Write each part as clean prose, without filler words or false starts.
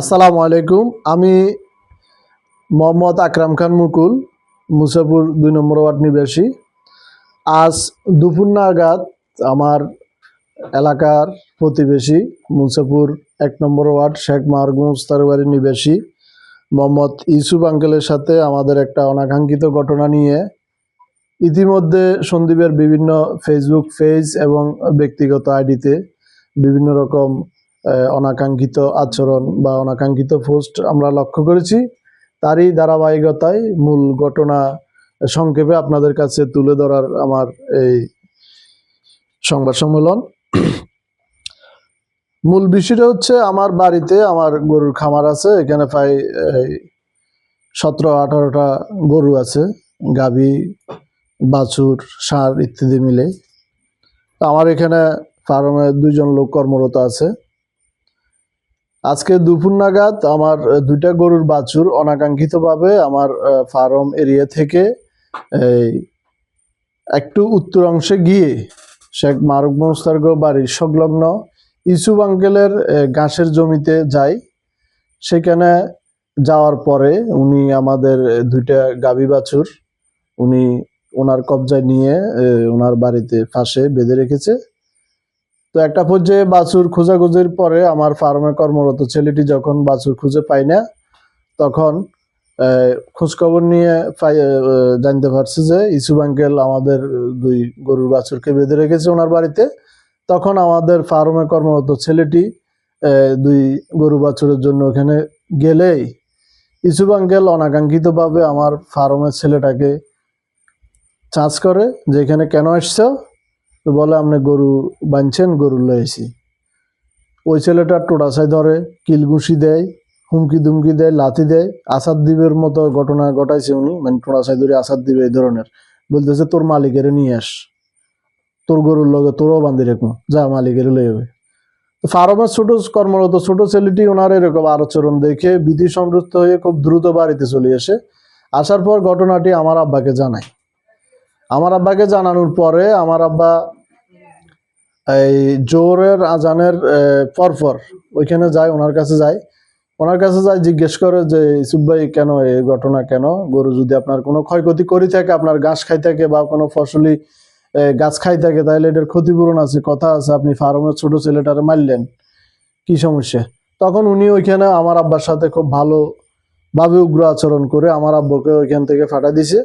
আসসালামু আলাইকুম। আমি মোহাম্মদ আকরাম খান মুকুল, মুসাপুর ২ নম্বর ওয়ার্ড নিবাসী। আজ দুপুর নাগাদ আমার এলাকার প্রতিবেশী মুসাপুর ১ নম্বর ওয়ার্ড শেখ মাহরুব বাড়ির নিবাসী মোহাম্মদ ইউসুফ আঙ্কেলের সাথে আমাদের একটা অনাকাঙ্ক্ষিত ঘটনা নিয়ে ইতিমধ্যে সন্দীপের বিভিন্ন ফেসবুক পেজ এবং ব্যক্তিগত আইডিতে বিভিন্ন রকম অনাকাঙ্ক্ষিত আচরণ বা অনাকাঙ্ক্ষিত পোস্ট আমরা লক্ষ্য করেছি। তারই ধারাবাহিকতায় মূল ঘটনা সংক্ষেপে আপনাদের কাছে তুলে ধরার আমার এই সংবাদ সম্মেলন। মূল বিষয়টা হচ্ছে, আমার বাড়িতে আমার গরুর খামার আছে। এখানে প্রায় ১৭-১৮টা গরু আছে, গাভী, বাছুর, ষাঁড় ইত্যাদি মিলে। তো আমার এখানে ফার্মে ২জন লোক কর্মরত আছে। আজকে দুপুর নাগাদ আমার ২টা গরুর বাছুর অনাকাঙ্ক্ষিতভাবে আমার ফার্ম এরিয়া থেকে একটু উত্তর অংশে গিয়ে শেখ মাহরুব বাড়ির সংলগ্ন ইউসুফ আঙ্কেলের ঘাসের জমিতে যায়। সেখানে যাওয়ার পরে উনি আমাদের ২টা গাভী বাছুর উনি ওনার কবজায় নিয়ে ওনার বাড়িতে পাশে বেঁধে রেখেছে। তো একটা পর্যায়ে বাছুর খোঁজাখুঁজির পরে আমার ফার্মে কর্মরত ছেলেটি যখন বাছুর খুঁজে পায় না, তখন খোঁজখবর নিয়ে জানতে পারছে যে ইউসুফ আঙ্কেল আমাদের ২ গরুর বাছুরকে বেঁধে রেখেছে ওনার বাড়িতে। তখন আমাদের ফার্মে কর্মরত ছেলেটি ২ গরু বাছুরের জন্য ওখানে গেলেই ইউসুফ আঙ্কেল অনাকাঙ্ক্ষিতভাবে আমার ফার্মের ছেলেটাকে চার্জ করে যে এখানে কেন আসছ। তো বলে, আপনি গরু বাঁধছেন, গরু লয়েছি। ওই ছেলেটার টোটাছাই ধরে, কিলঘুষি দেয়, হুমকি দুমকি দেয়, লাথি দেয়। আসাদ দ্বীপের মতো ঘটনা ঘটাইছে উনি, মানে টোটাছাই ধরে আসাদ দ্বীপ এই ধরনের। বলতেছে, তোর মালিকের নিয়ে আস, তোর গরুর লগে তোরও বান্ধি রেখো, যা মালিকের লয়ে যাবে। তো ফার্মের কর্মরত ছোট ছেলেটি ওনার এরকম আচরণ দেখে ভীতি সন্ত্রস্ত হয়ে খুব দ্রুত বাড়িতে চলে আসে। আসার পর ঘটনাটি আমার আব্বাকে জানায়। আমার আব্বাকে জানানোর পরে আমার আব্বা এই জোহরের আজানের পরপর ওইখানে যায়, ওনার কাছে যায়। জিজ্ঞেস করে যে, ইউসুফ ভাই কেন এই ঘটনা, কেন গরু যদি আপনার কোনো ক্ষয়ক্ষতি করে থাকে, আপনার ঘাস খাই থাকে বা কোনো ফসলি গাছ খাই থাকে, তাহলে এটার ক্ষতিপূরণ আছে, কথা আছে, আপনি ফার্মের ছোট ছেলেটারে মারলেন, কি সমস্যা? তখন উনি ওইখানে আমার আব্বার সাথে খুব ভালোভাবে উগ্র আচরণ করে আমার আব্বুকে ওইখান থেকে ফাটা দিছে।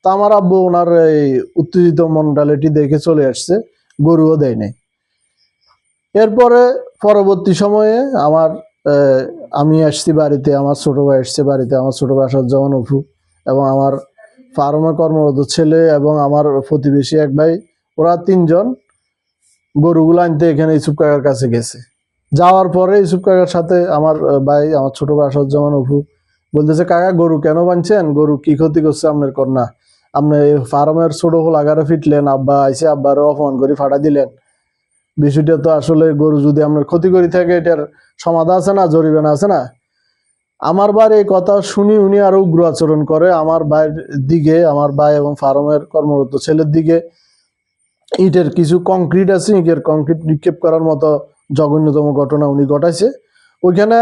তা আমার আব্বু ওনার এই উত্তেজিত মেন্টালিটি দেখে চলে আসছে, গরুও দেয় নাই। এরপরে পরবর্তী সময়ে আমি আসছি বাড়িতে, আমার ছোট ভাই আসছে বাড়িতে, আমার ছোট ভাই আসাদুজ্জামান অপু এবং আমার ফার্মে কর্মরত ছেলে এবং আমার প্রতিবেশী এক ভাই, ওরা ৩জন গরুগুলো আনতে এখানে ইউসুফ কাকার কাছে গেছে। যাওয়ার পরে ইউসুফ কাকার সাথে আমার ভাই, আমার ছোট ভাই আসাদুজ্জামান অপু বলতেছে, কাকা গরু কেন বানছেন, গরু কি ক্ষতি করছে আপনার কন্যা? আপনি ফার্মের ছোট হোলাগারে ফিটলেন, আব্বা আইসে আব্বারে অপমান করে ফাটা দিলেন। বিষয়টা তো আসলে গরু যদি আপনার ক্ষতি করে থাকে, এটার সমাধান আছে না, জরিমানা আছে না। আমার ভাই এই কথা শুনি উনি আরো উগ্র আচরণ করে আমার ভাইয়ের দিকে, আমার ভাই এবং ফার্মের কর্মরত ছেলের দিকে। ইটের কিছু কংক্রিট আছে, ইটের কংক্রিট নিক্ষেপ করার মতো জঘন্যতম ঘটনা উনি ঘটাইছে। ওইখানে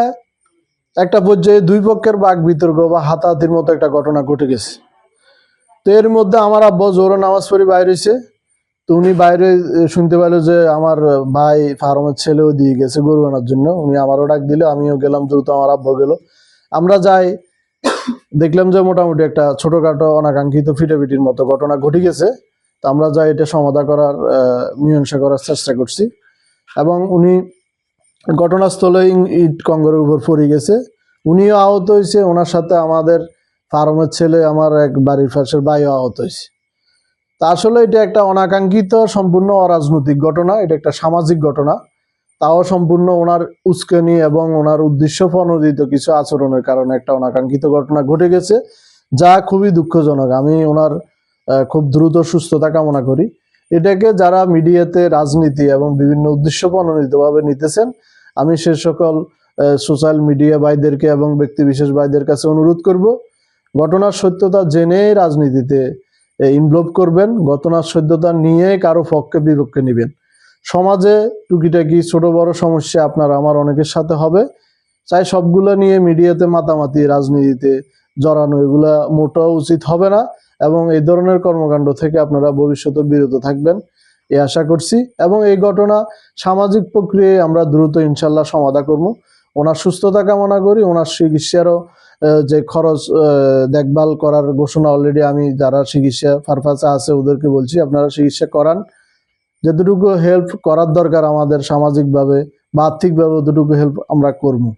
একটা পর্যায়ে ২ পক্ষের বাক বিতর্ক বা হাতাহাতির মতো একটা ঘটনা ঘটে গেছে। তো এর মধ্যে আমার আব্বা জোরে নামাজ পড়ে বাইরে হয়েছে। তো উনি বাইরে শুনতে পেলো যে আমার ভাই ফার্মের ছেলেও দিয়ে গেছে গরু আনার জন্য। উনি আমারও ডাক দিল, আমিও গেলাম, দ্রুত আমার আব্বা গেল। আমরা যাই, দেখলাম যে মোটামুটি একটা ছোটখাটো অনাকাঙ্ক্ষিত ফিটাফিটির মতো ঘটনা ঘটে গেছে। তো আমরা যাই এটা সমাধান করার মীমাংসা করার চেষ্টা করছি এবং উনি ঘটনাস্থলে ইট কঙ্গরের উপর পড়ে গেছে, উনিও আহত হয়েছে। ওনার সাথে আমাদের ফার্মের ছেলে, আমার এক বাড়ির পাশের ভাইও আহত হয়েছে। তা আসলে এটা একটা অনাকাঙ্ক্ষিত সম্পূর্ণ অরাজনৈতিক ঘটনা, এটা একটা সামাজিক ঘটনা, তাও সম্পূর্ণ ওনার উস্কানি এবং ওনার উদ্দেশ্য প্রণোদিত কিছু আচরণের কারণে একটা অনাকাঙ্ক্ষিত ঘটনা ঘটে গেছে, যা খুবই দুঃখজনক। আমি ওনার খুব দ্রুত সুস্থতা কামনা করি। এটাকে যারা মিডিয়াতে রাজনীতি এবং বিভিন্ন উদ্দেশ্য প্রণোদিতভাবে নিতেছেন, আমি সে সকল সোশ্যাল মিডিয়া ভাইদেরকে এবং ব্যক্তি বিশেষ ভাইদের কাছে অনুরোধ করব, ঘটনার সত্যতা জেনে রাজনীতিতে ইনভলভ করবেন, ঘটনার সত্যতা নিয়ে কারো পক্ষে বিপক্ষে নেবেন। সমাজে টুকিটাকি ছোট বড় সমস্যা আপনার আমার অনেকের সাথে হবে, চাই সবগুলো নিয়ে মিডিয়াতে মাতামাতি, রাজনীতিতে জড়ানো, এগুলা মোটেও উচিত হবে না। এবং এই ধরনের কর্মকাণ্ড থেকে আপনারা ভবিষ্যতে বিরত থাকবেন এই আশা করছি। এবং এই ঘটনা সামাজিক প্রক্রিয়ায় আমরা দ্রুত ইনশাল্লাহ সমাধান করব। ওনার সুস্থতা কামনা করি। ওনার চিকিৎসারও যে খরচ দেখভাল করার ঘোষণা অলরেডি আমি যারা চিকিৎসা পারপাসে আছে ওদেরকে বলছি, আপনারা চিকিৎসা করান। যতটুকু হেল্প করার দরকার আমাদের সামাজিকভাবে বা আর্থিকভাবে, ততটুকু হেল্প আমরা করবো।